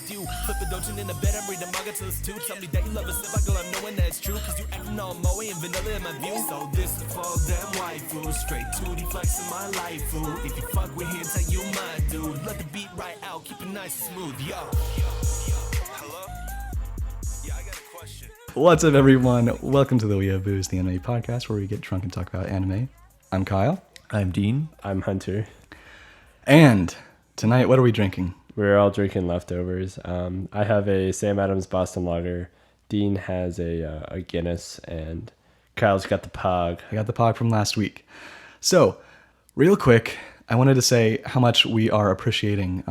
you. Flip a doujin in the bed, I'm reading manga till it's two. Tell me that you love us if I go, I'm knowing that it's true. Cause you acting all moe and vanilla in my view. So this is for them waifus, straight 2D flex in my life, fool. If you fuck with him, tell you my dude. Let the beat right out, keep it nice and smooth, yo. Hello? Yeah, I got a question. What's up, everyone? Welcome to the We Have Booze, the anime podcast where we get drunk and talk about anime. I'm Kyle. I'm Dean. I'm Hunter. And tonight, what are we drinking? We're all drinking leftovers. I have a Sam Adams Boston Lager. Dean has a Guinness, and Kyle's got the Pog. I got the Pog from last week. So, real quick, I wanted to say how much we are appreciating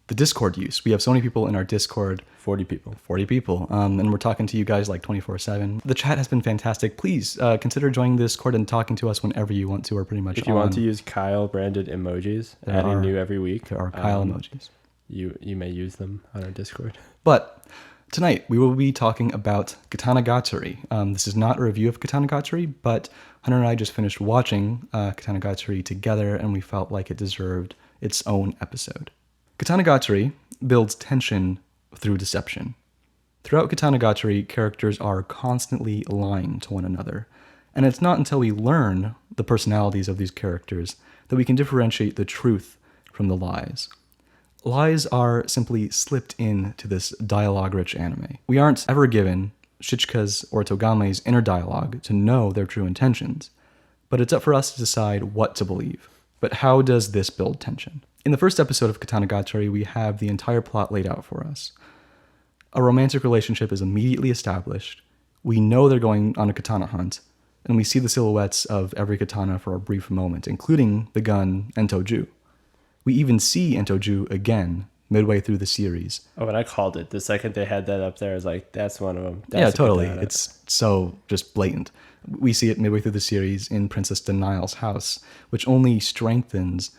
the Discord use. We have so many people in our Discord. 40 people. 40 people. And we're talking to you guys like 24/7. The chat has been fantastic. Please consider joining the Discord and talking to us whenever you want to, or pretty much If you want to use Kyle branded emojis, adding new every week. There are Kyle emojis. You may use them on our Discord. But tonight we will be talking about Katanagatari. This is not a review of Katanagatari, but Hunter and I just finished watching Katanagatari together, and we felt like it deserved its own episode. Katanagatari builds tension through deception. Throughout Katanagatari, characters are constantly lying to one another, and it's not until we learn the personalities of these characters that we can differentiate the truth from the lies. Lies are simply slipped into this dialogue-rich anime. We aren't ever given Shichika's or Togame's inner dialogue to know their true intentions, but it's up for us to decide what to believe. But how does this build tension? In the first episode of Katanagatari, we have the entire plot laid out for us. A romantic relationship is immediately established. We know they're going on a katana hunt, and we see the silhouettes of every katana for a brief moment, including the gun and Toju. We even see Entoju again midway through the series. Oh, and I called it. The second they had that up there, I was like, that's one of them. Yeah, totally. It's so just blatant. We see it midway through the series in Princess Denial's house, which only strengthens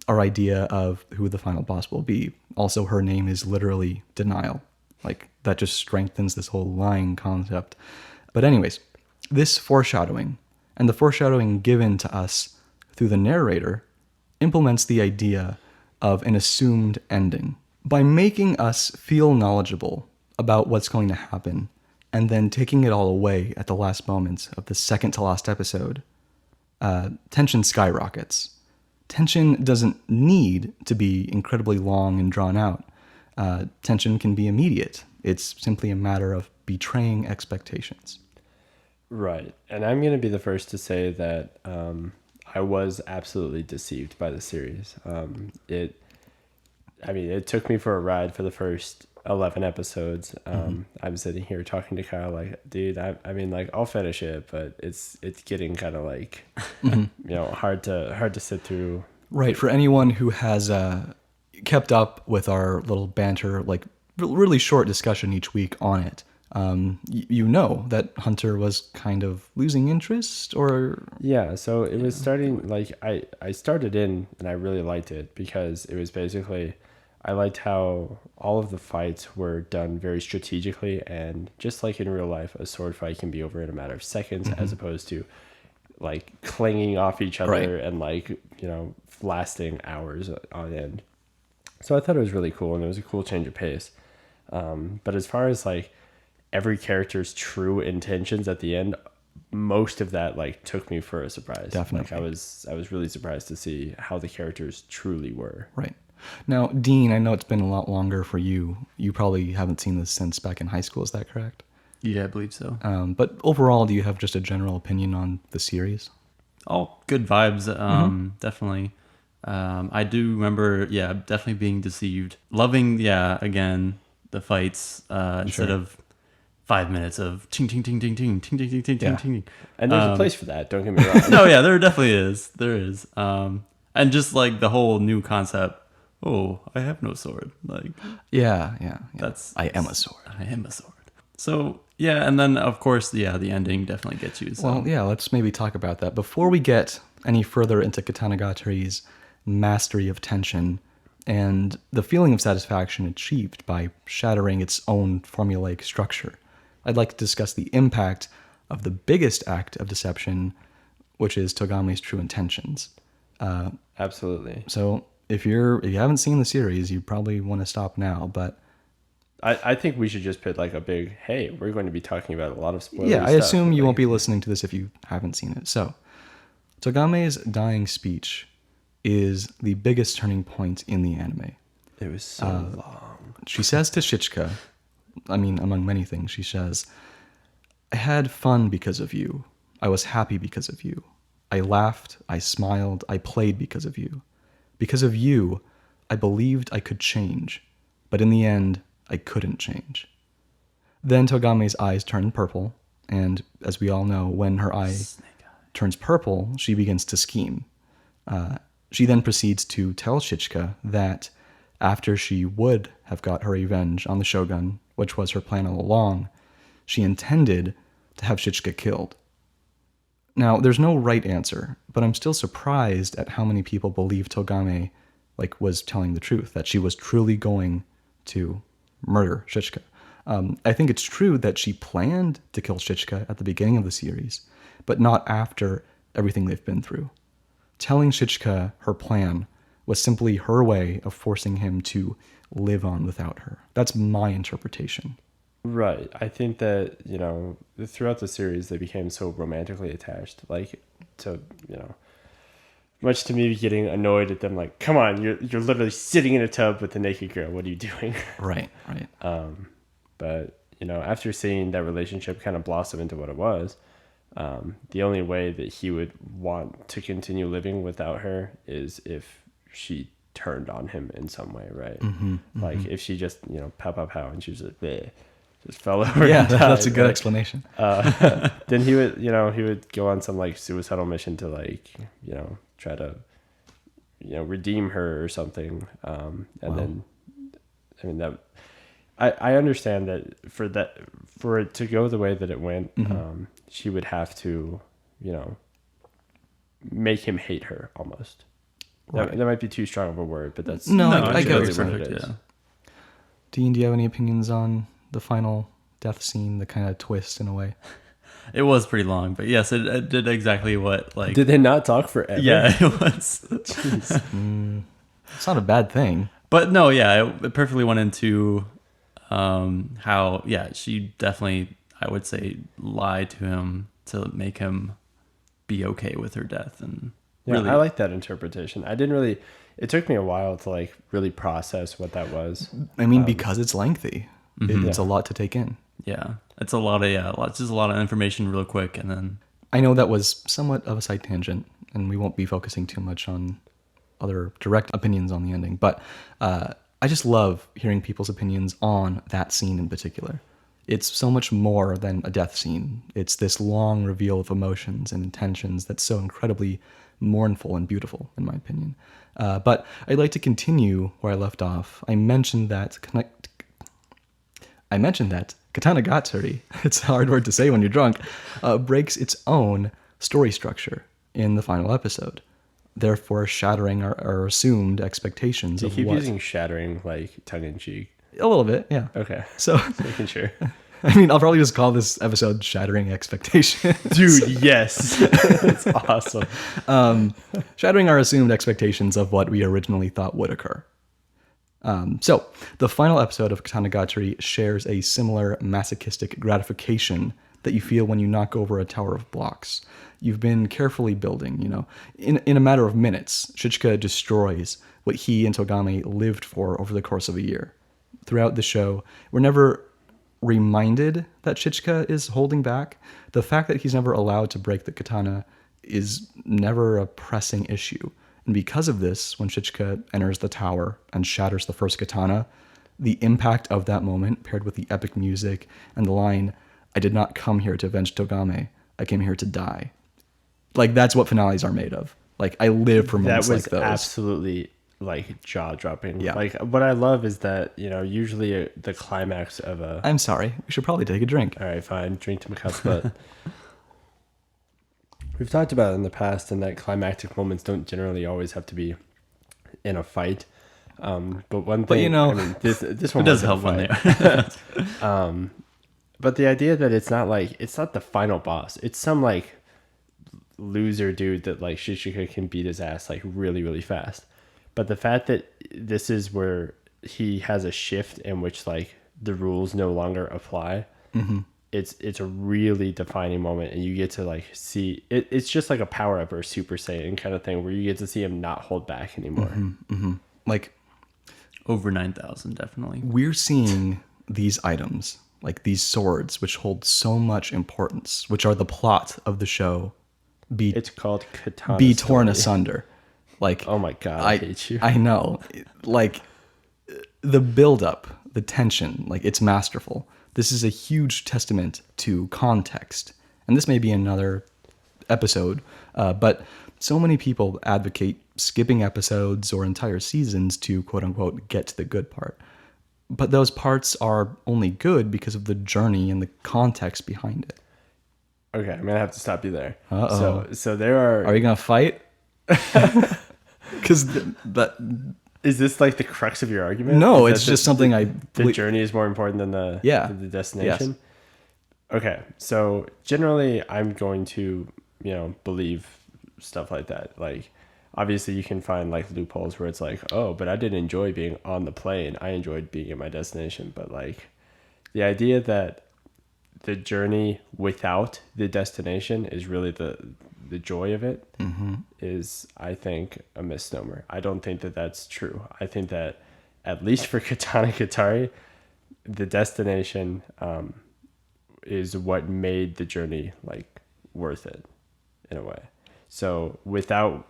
our idea of who the final boss will be. Also, her name is literally Denial. Like, that just strengthens this whole lying concept. But anyways, this foreshadowing, and the foreshadowing given to us through the narrator, implements the idea of an assumed ending. By making us feel knowledgeable about what's going to happen, and then taking it all away at the last moments of the second to last episode, tension skyrockets. Tension doesn't need to be incredibly long and drawn out. Tension can be immediate. It's simply a matter of betraying expectations. Right. And I'm going to be the first to say that I was absolutely deceived by the series. It took me for a ride for the first 11 episodes. I'm sitting here talking to Kyle like, dude, I'll finish it, but it's getting kind of like, hard to sit through. Right. For anyone who has kept up with our little banter, like really short discussion each week on it, you know that Hunter was kind of losing interest, or... Yeah, so it was starting, like, I started in, and I really liked it, because it was basically, I liked how all of the fights were done very strategically, and just like in real life, a sword fight can be over in a matter of seconds, as opposed to, like, clinging off each other and, like, lasting hours on end. So I thought it was really cool, and it was a cool change of pace. But as far as, like, every character's true intentions at the end, most of that like took me for a surprise. Definitely. Like I was really surprised to see how the characters truly were. Right. Now, Dean, I know it's been a lot longer for you. You probably haven't seen this since back in high school. Is that correct? Yeah, I believe so. But overall, do you have just a general opinion on the series? Oh, good vibes. Definitely. I do remember, definitely being deceived. Loving, again, the fights instead of 5 minutes of ting ting ting ting ting ting ting ting ting ting ting. And there's a place for that, don't get me wrong. No, yeah, there definitely is. There is. And just like the whole new concept, oh, I have no sword. Like Yeah. I am a sword. I am a sword. So yeah, and then of course, the ending definitely gets you. So. Well, yeah, let's maybe talk about that. Before we get any further into Katanagatari's mastery of tension and the feeling of satisfaction achieved by shattering its own formulaic structure, I'd like to discuss the impact of the biggest act of deception, which is Togame's true intentions. Absolutely. So if you haven't seen the series, you probably want to stop now. But I think we should just put like a big, hey, we're going to be talking about a lot of spoilers. Yeah, I assume you won't be listening to this if you haven't seen it. So, Togame's dying speech is the biggest turning point in the anime. It was so long. She says to Shichika, I mean, among many things, she says, I had fun because of you. I was happy because of you. I laughed, I smiled, I played because of you. Because of you, I believed I could change, but in the end, I couldn't change. Then Togame's eyes turn purple, and as we all know, when her eye turns purple, she begins to scheme. She then proceeds to tell Shichika that after she would have got her revenge on the Shogun, which was her plan all along, she intended to have Shichika killed. Now, there's no right answer, but I'm still surprised at how many people believe Togame was telling the truth, that she was truly going to murder Shichika. I think it's true that she planned to kill Shichika at the beginning of the series, but not after everything they've been through. Telling Shichika her plan was simply her way of forcing him to live on without her. That's my interpretation. Right. I think that, throughout the series, they became so romantically attached. Much to me getting annoyed at them, like, come on, you're literally sitting in a tub with a naked girl. What are you doing? Right. But, after seeing that relationship kind of blossom into what it was, the only way that he would want to continue living without her is if she turned on him in some way, right? If she just, pow, and she was like, bleh, just fell over. Yeah, and died, that's a good explanation. Then he would go on some suicidal mission to try to, redeem her or something. Then, I mean, that I understand that for it to go the way that it went, she would have to, make him hate her almost. Right. That might be too strong of a word, but that's I get what it. it is. Yeah. Dean, do you have any opinions on the final death scene, the kind of twist in a way? It was pretty long, but yes, it did exactly what Did they not talk forever? Yeah, it was. Jeez. It's not a bad thing. But no, yeah, it perfectly went into how she definitely, I would say, lied to him to make him be okay with her death. And really, I like that interpretation. It took me a while to really process what that was. I mean, because it's lengthy. It's a lot to take in. Yeah, it's a lot of just a lot of information real quick, and then I know that was somewhat of a side tangent, and we won't be focusing too much on other direct opinions on the ending, but I just love hearing people's opinions on that scene in particular. It's so much more than a death scene. It's this long reveal of emotions and intentions that's so incredibly mournful and beautiful, in my opinion. But I'd like to continue where I left off. I mentioned that Katanagatari, it's a hard word to say when you're drunk, breaks its own story structure in the final episode, therefore shattering our assumed expectations You of keep what... using shattering tongue-in-cheek. A little bit, yeah. Okay. So, Just making sure. I mean, I'll probably just call this episode Shattering Expectations. Dude, yes. That's awesome. Shattering our assumed expectations of what we originally thought would occur. So, the final episode of Katanagatari shares a similar masochistic gratification that you feel when you knock over a tower of blocks. You've been carefully building, In a matter of minutes, Shichika destroys what he and Togame lived for over the course of a year. Throughout the show, we're never reminded that Shichika is holding back. The fact that he's never allowed to break the katana is never a pressing issue. And because of this, when Shichika enters the tower and shatters the first katana, the impact of that moment, paired with the epic music and the line, "I did not come here to avenge Togame, I came here to die." That's what finales are made of. I live for moments like those. That was absolutely jaw-dropping. Yeah. What I love is that, usually the climax of a... I'm sorry, we should probably take a drink. All right, fine. Drink to Maka's butt. We've talked about it in the past, and that climactic moments don't generally always have to be in a fight. But one thing, this one it does help when they are. But the idea that it's not the final boss. It's some loser dude that Shichika can beat his ass really, really fast. But the fact that this is where he has a shift in which the rules no longer apply, it's a really defining moment, and you get to like see it. It's just like a power up or Super Saiyan kind of thing where you get to see him not hold back anymore. Like Over 9,000, definitely. we're seeing these items, like these swords, which hold so much importance, which are the plot of the show, It's called Katana. be torn asunder. Like, Oh my god, I hate you. I know. Like, the buildup, the tension, like, it's masterful. This is a huge testament to context. And this may be another episode, but so many people advocate skipping episodes or entire seasons to, quote unquote, get to the good part. But those parts are only good because of the journey and the context behind it. Okay, I'm gonna have to stop you there. Uh-oh. So there are. Are you going to fight? Because that. Is this like the crux of your argument? No, Is it's that just something I. The journey is more important than the the destination. Yes. Okay, so generally, I'm going to believe stuff like that. Like, obviously, you can find like loopholes where it's like, oh, but I didn't enjoy being on the plane. I enjoyed being at my destination. But like, the idea that the journey without the destination is really the joy of it is, I think, a misnomer. I don't think that that's true. I think that at least for Katanagatari, the destination is what made the journey like worth it in a way. So without,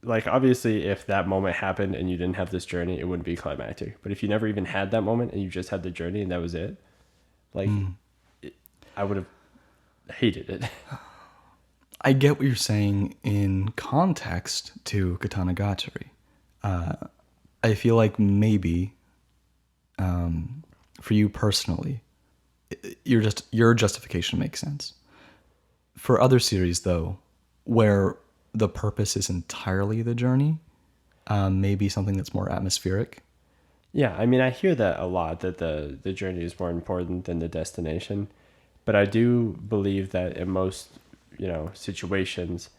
like, obviously if that moment happened and you didn't have this journey, it wouldn't be climactic. But if you never even had that moment and you just had the journey and that was it, like I would have hated it. I get what you're saying in context to Katanagatari. I feel like maybe for you personally, your justification makes sense. For other series, though, where the purpose is entirely the journey, maybe something that's more atmospheric. Yeah, I mean, I hear that a lot, that the journey is more important than the destination. But I do believe that in most, situations,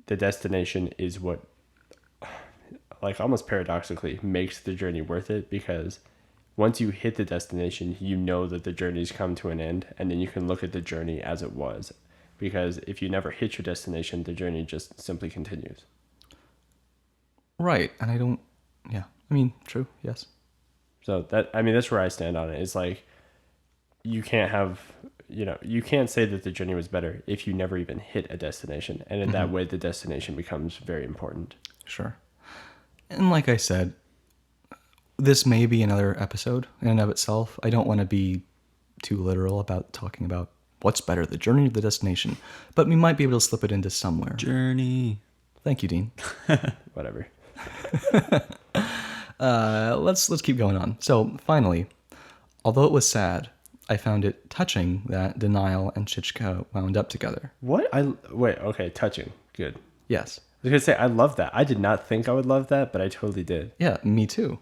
the destination is what, like, almost paradoxically makes the journey worth it, because once you hit the destination, you know that the journey's come to an end, and then you can look at the journey as it was. Because if you never hit your destination, the journey just simply continues. Right, and true, yes. So that's where I stand on it. It's like, you can't have, you can't say that the journey was better if you never even hit a destination. And in that way, the destination becomes very important. Sure. And like I said, this may be another episode in and of itself. I don't want to be too literal about talking about what's better, the journey or the destination, but we might be able to slip it into somewhere. Journey. Thank you, Dean. Whatever. Let's keep going on. So finally, although it was sad, I found it touching that Denial and Chichika wound up together. What? Okay, touching. Good. Yes. I was going to say, I love that. I did not think I would love that, but I totally did. Yeah, me too.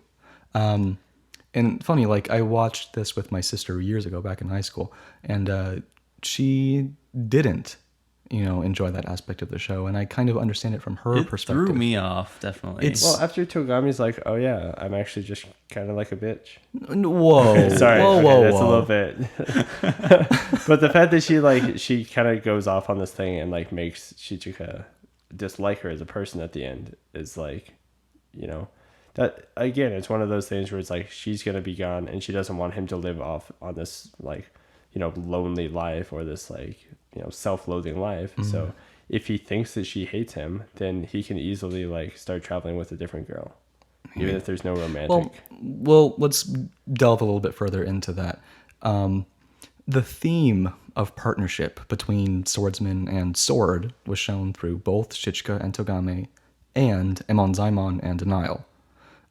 And funny, like, I watched this with my sister years ago back in high school, and she didn't, enjoy that aspect of the show, and I kind of understand it from her perspective. Threw me off, definitely. Well, after Togami's like, oh yeah, I'm actually just kind of like a bitch. Whoa. Sorry, whoa, okay, whoa, that's whoa. a little bit. But the fact that she kind of goes off on this thing and like makes Shichika dislike her as a person at the end is like, that again, it's one of those things where it's like she's gonna be gone and she doesn't want him to live off on this like, lonely life or this like, self-loathing life. Mm-hmm. So if he thinks that she hates him, then he can easily like start traveling with a different girl, even if there's no romantic. Well, let's delve a little bit further into that. The theme of partnership between swordsman and sword was shown through both Shichika and Togame and Emonzaimon and Denial.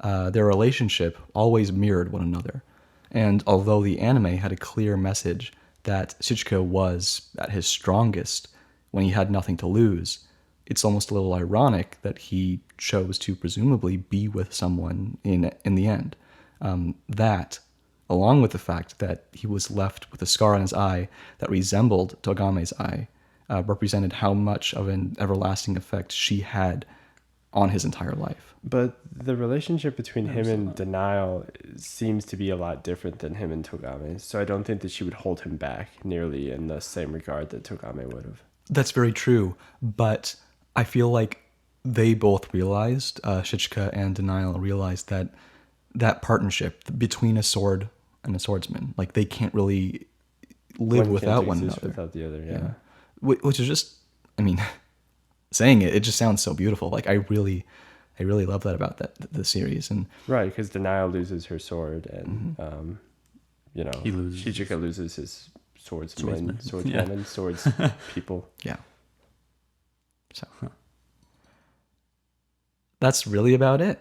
Their relationship always mirrored one another. And although the anime had a clear message that Shichika was at his strongest when he had nothing to lose, it's almost a little ironic that he chose to presumably be with someone in the end. That, along with the fact that he was left with a scar on his eye that resembled Togame's eye, represented how much of an everlasting effect she had on his entire life. But the relationship between him and Denial seems to be a lot different than him and Togame. So I don't think that she would hold him back nearly in the same regard that Togame would have. That's very true, but I feel like they both realized, Shichika and Denial realized that partnership between a sword and a swordsman, like they can't really live without one another. Without the other, yeah. Which is just, I mean, saying it just sounds so beautiful. Like I really love that about the series. And right, because Denial loses her sword, and Shichika loses his swordswoman, swords people. Yeah. So that's really about it.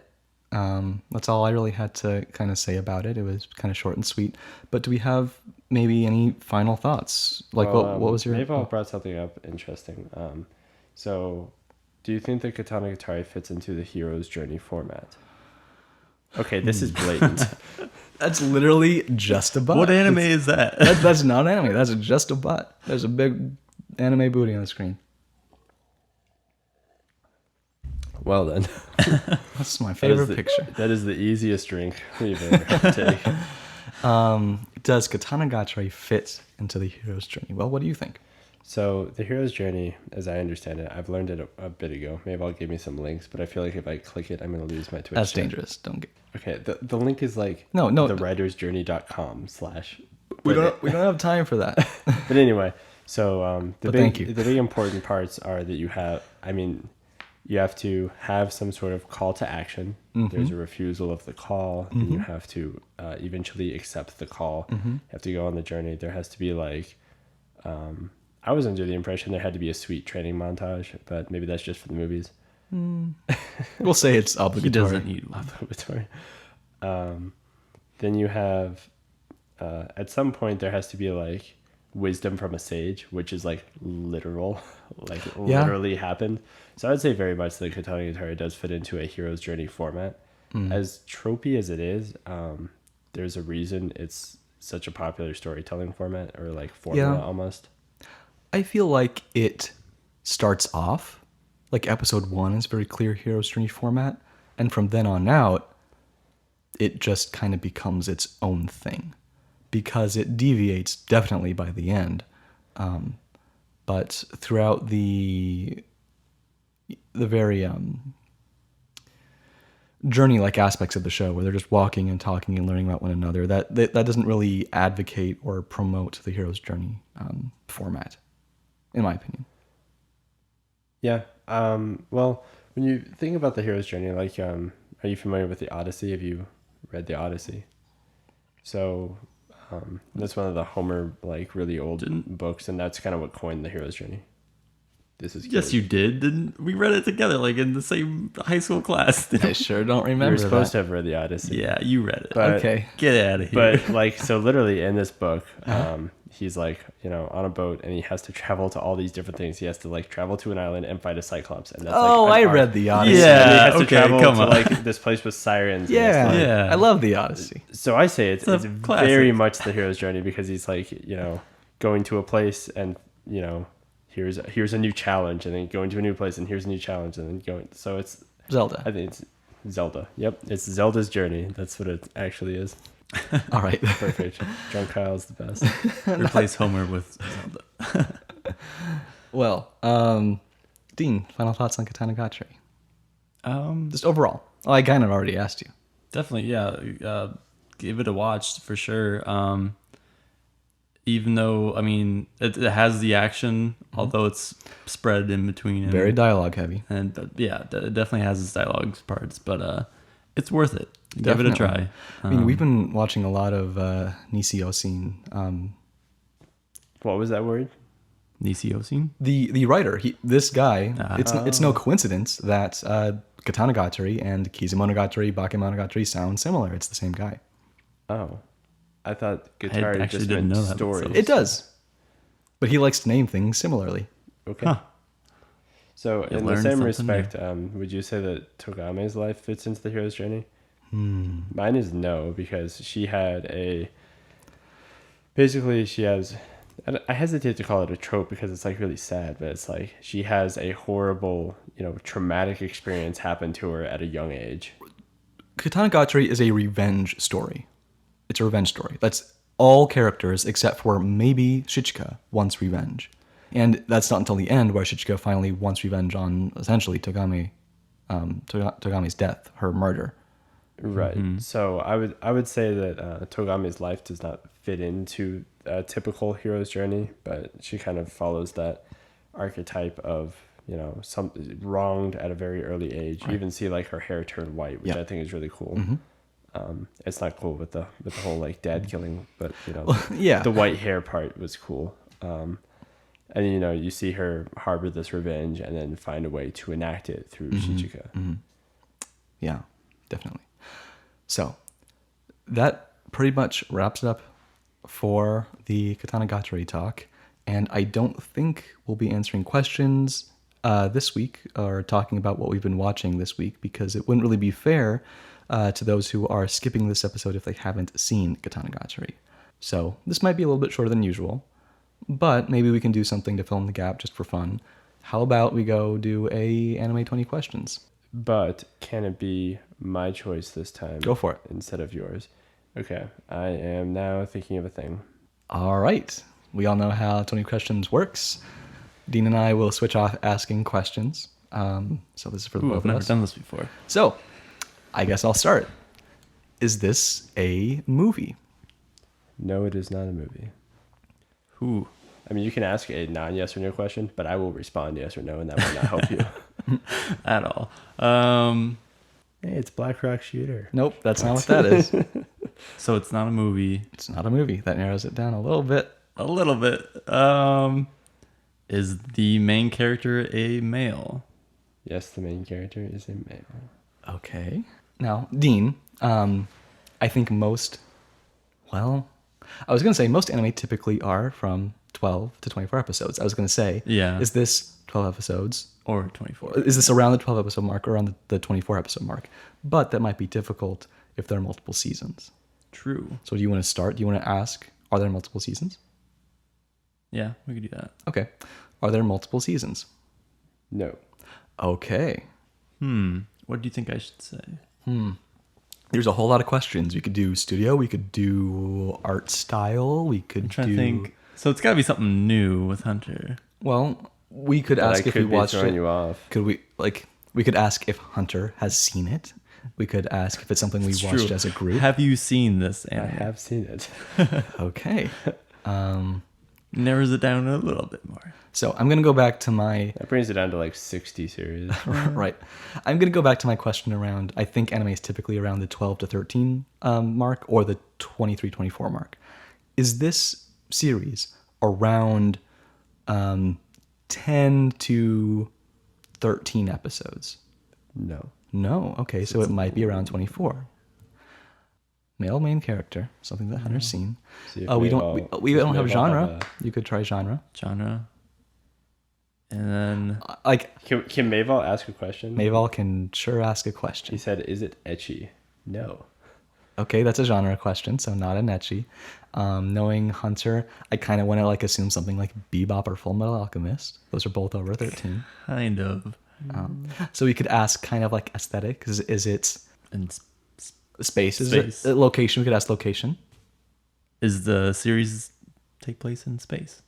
That's all I really had to kind of say about it. It was kind of short and sweet. But do we have maybe any final thoughts? Like, what was your... Maybe I brought something up interesting. So, do you think that Katanagatari fits into the hero's journey format? Okay, this is blatant. That's literally just a butt. What anime is that? That's not anime. That's just a butt. There's a big anime booty on the screen. Well then. That's my favorite picture. That is the easiest drink we've ever had to take. Does Katanagatari fit into the hero's journey? Well, what do you think? So the hero's journey, as I understand it, I've learned it a bit ago. Maybe I'll give me some links, but I feel like if I click it, I'm going to lose my Twitch. That's chat. dangerous. Don't get... Okay, the link is like No, thewritersjourney.com/ We don't have time for that. But anyway, so the thank you. big important parts are that you have to have some sort of call to action. Mm-hmm. There's a refusal of the call, mm-hmm. and you have to eventually accept the call. Mm-hmm. You have to go on the journey. There has to be like, I was under the impression there had to be a sweet training montage, but maybe that's just for the movies. We'll say it's obligatory. He doesn't need obligatory. Then you have, at some point there has to be like wisdom from a sage, which is like literal, literally happened. So I'd say very much that Katanagatari does fit into a hero's journey format. As tropey as it is, there's a reason it's such a popular storytelling format, or like formula almost. I feel like it starts off like episode 1 is very clear hero's journey format, and from then on out it just kind of becomes its own thing, because it deviates definitely by the end, but throughout the very journey like aspects of the show where they're just walking and talking and learning about one another, that doesn't really advocate or promote the hero's journey format, in my opinion. Yeah. Well, when you think about the hero's journey, like, are you familiar with the Odyssey? Have you read the Odyssey? So that's one of the Homer like really old books, and that's kind of what coined the hero's journey. This is yes, you did. Didn't we read it together, like in the same high school class? I sure don't remember. You're supposed to have read the Odyssey. Yeah, you read it. But, okay, get out of here. But like, so literally in this book, he's like, on a boat, and he has to travel to all these different things. He has to like travel to an island and fight a cyclops. And that's I read the Odyssey. Yeah, and he has to travel come to on. like this place with sirens. Yeah, and yeah. I love the Odyssey. So I say it's classic. very much the hero's journey, because he's like, going to a place and here's a new challenge, and then going to a new place and here's a new challenge, and then going. So it's Zelda. I think it's Zelda. Yep, it's Zelda's journey. That's what it actually is. All right, perfect. Drunk Kyle's the best. Replace Homer with Zelda. Well, Dean, final thoughts on Katanagatari? Just overall. Oh, I kind of already asked you. Definitely, yeah. Give it a watch for sure. Even though, I mean, it has the action, although it's spread in between. Very dialogue heavy. And yeah, it definitely has its dialogue parts, but it's worth it. Give it a try. I mean, we've been watching a lot of Nisi-Osin. What was that word? Nisi-Osin? The writer, this guy, it's no coincidence that Katanagatari and Kizumonogatari, Bakemonogatari sound similar. It's the same guy. Oh. I thought guitar actually just didn't meant know that stories. myself. It does. But he likes to name things similarly. Okay. Huh. So You in the learned same something respect, would you say that Togame's life fits into the hero's journey? Mine is no, because she had basically she has And I hesitate to call it a trope because it's like really sad, but it's like she has a horrible, traumatic experience happen to her at a young age. Katanagatari is a revenge story. It's a revenge story. That's all characters except for maybe Shichika wants revenge. And that's not until the end where Shichika finally wants revenge on essentially Togame's death, her murder. Right. So I would say that Togame's life does not fit into a typical hero's journey, but she kind of follows that archetype of some wronged at a very early age. You even see like her hair turn white, which I think is really cool. It's not cool with the whole like dad killing, but the white hair part was cool. And you see her harbor this revenge and then find a way to enact it through Shichika. Yeah, definitely. So that pretty much wraps it up for the Katanagatari talk. And I don't think we'll be answering questions this week or talking about what we've been watching this week, because it wouldn't really be fair to those who are skipping this episode if they haven't seen Katanagatari. So this might be a little bit shorter than usual, but maybe we can do something to fill in the gap just for fun. How about we go do a Anime 20 questions? But can it be my choice this time? Go for it. Instead of yours. Okay. I am now thinking of a thing. All right. We all know how 20 questions works. Dean and I will switch off asking questions. So this is for the both I've of never us. done this before. So I guess I'll start. Is this a movie? No, it is not a movie. Ooh. I mean, you can ask a non-yes or no question, but I will respond yes or no, and that will not help you. At all. Hey, it's Black Rock Shooter. Nope, that's not what that is. So it's not a movie. It's not a movie. That narrows it down a little bit. A little bit. Is the main character a male? Yes, the main character is a male. Okay. Now, Dean, I think most anime typically are from 12 to 24 episodes. I was going to say, Yeah. is this 12 episodes? Or 24. Is this around the 12 episode mark or around the 24 episode mark? But that might be difficult if there are multiple seasons. True. So do you want to start? Do you want to ask, are there multiple seasons? Yeah, we could do that. Okay. Are there multiple seasons? No. Okay. What do you think I should say? There's a whole lot of questions. We could do studio. We could do art style. We could I'm trying to think. So it's got to be something new with Hunter. Well, we could But ask I if we could be watched throwing it. you off. Could we we could ask if Hunter has seen it. We could ask if it's something we It's watched true. as a group. Have you seen this I anime? have seen it. Okay. Narrows it down a little bit more. So I'm gonna go back to my That brings it down to like 60 series. right. I'm gonna go back to my question around. I think anime is typically around the 12 to 13 mark or the 23, 24 mark. Is this series around 10 to 13 episodes? No. No. Okay, so it might be around 24. Male main character, something that Hunter's seen. See if We Maeve don't will- we does don't have Maeve will genre. You could try genre. Genre. And then Like Can Mavel ask a question? Maval can sure ask a He question. said, is it ecchi? No. Okay, that's a genre question, so not an ecchi. Knowing Hunter, I kind of want to like assume something like Bebop or Full Metal Alchemist. Those are both over 13. kind of. So we could ask kind of like aesthetic. Is it And space? Is Space. it location? We could ask location. is the series take place in space?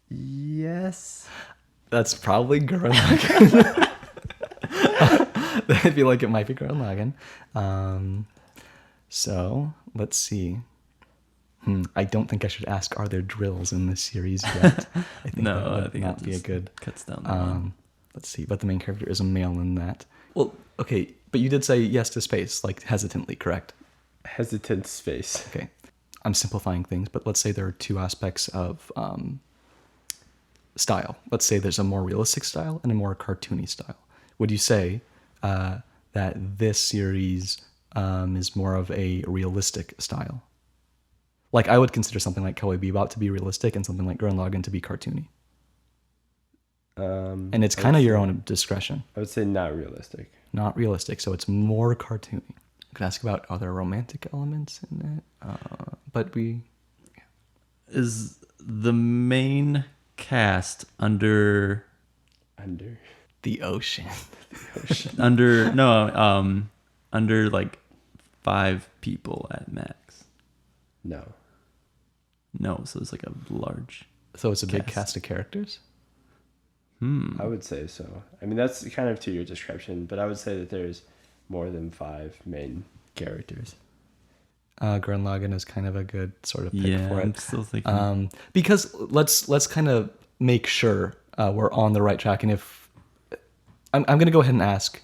Yes. That's probably Gurren Lagann. I feel like it might be Gurren Lagann. So let's see. I don't think I should ask, are there drills in this series yet? I think No, that would I think not that be a just good. cuts down the line. Let's see, but the main character is a male in that. Well, okay, but you did say yes to space, like hesitantly, correct? Hesitant space. Okay, I'm simplifying things, but let's say there are two aspects of style. Let's say there's a more realistic style and a more cartoony style. Would you say that this series is more of a realistic style? Like I would consider something like Cowboy Bebop to be realistic and something like Gurren Lagann to be cartoony. And it's kind of your own discretion. I would say not realistic. Not realistic, so it's more cartoony. I could ask about are there romantic elements in it, but we. the main cast under The ocean. under like 5 people at max. No. No, so it's like a large. So it's a big cast of characters? I would say so. I mean, that's kind of to your description, but I would say that there's more than 5 main characters. Gurren Lagann is kind of a good sort of pick for it. I'm still thinking. Because let's kind of make sure we're on the right track. And if I'm going to go ahead and ask,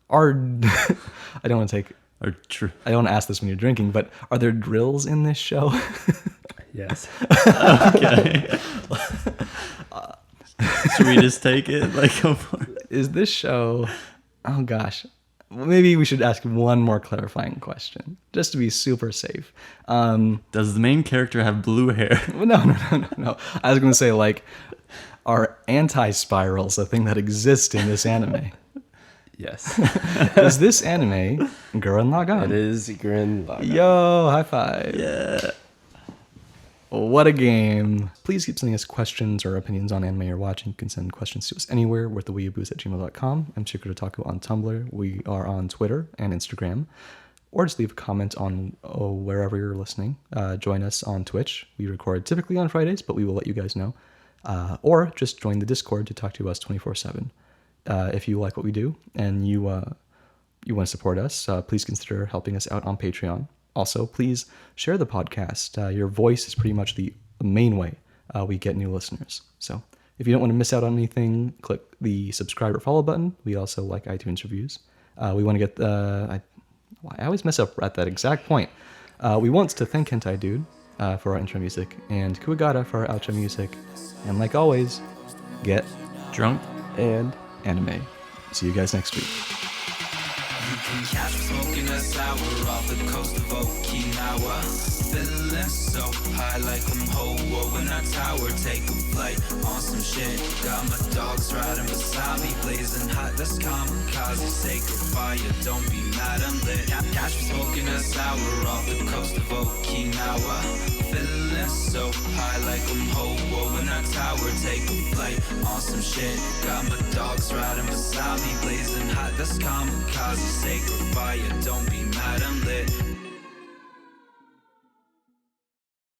I don't want to take. Or true. I don't want to ask this when you're drinking, but are there drills in this show? Yes. Okay. Should we just take it? Like, go for it. Is this show? Oh gosh, maybe we should ask one more clarifying question, just to be super safe. Does the main character have blue hair? No. I was going to say, like, are anti-spirals a thing that exists in this anime? Yes. Is this anime Gurren Lagann? It is Gurren Lagann. Yo, high five. Yeah. What a game. Please keep sending us questions or opinions on anime you're watching. You can send questions to us anywhere with theweeaboos@gmail.com. I'm Secret Otaku on Tumblr. We are on Twitter and Instagram. Or just leave a comment on wherever you're listening. Join us on Twitch. We record typically on Fridays, but we will let you guys know. Or just join the Discord to talk to us 24/7. If you like what we do and you want to support us, please consider helping us out on Patreon. Also, please share the podcast. Your voice is pretty much the main way we get new listeners. So if you don't want to miss out on anything, click the subscribe or follow button. We also like iTunes reviews. We want to get I always mess up at that exact point. We want to thank Hentai Dude for our intro music and Kuwagata for our outro music. And like always, get Drunk. and anime. See you guys next week. You can catch me smoking a sour off the coast of Okinawa. Feeling so high like I'm Ho in a tower. Take a flight on some shit. Got my dogs riding beside me, blazing hot. That's kamikaze, sacred fire. Don't be mad, I'm lit. Catch me smoking a sour off the coast of Okinawa. Feeling so high like I'm Ho in a tower. Take a flight on some shit. Got my dogs riding beside me, blazing hot. That's kamikaze, sacred fire. Don't be mad, I'm lit.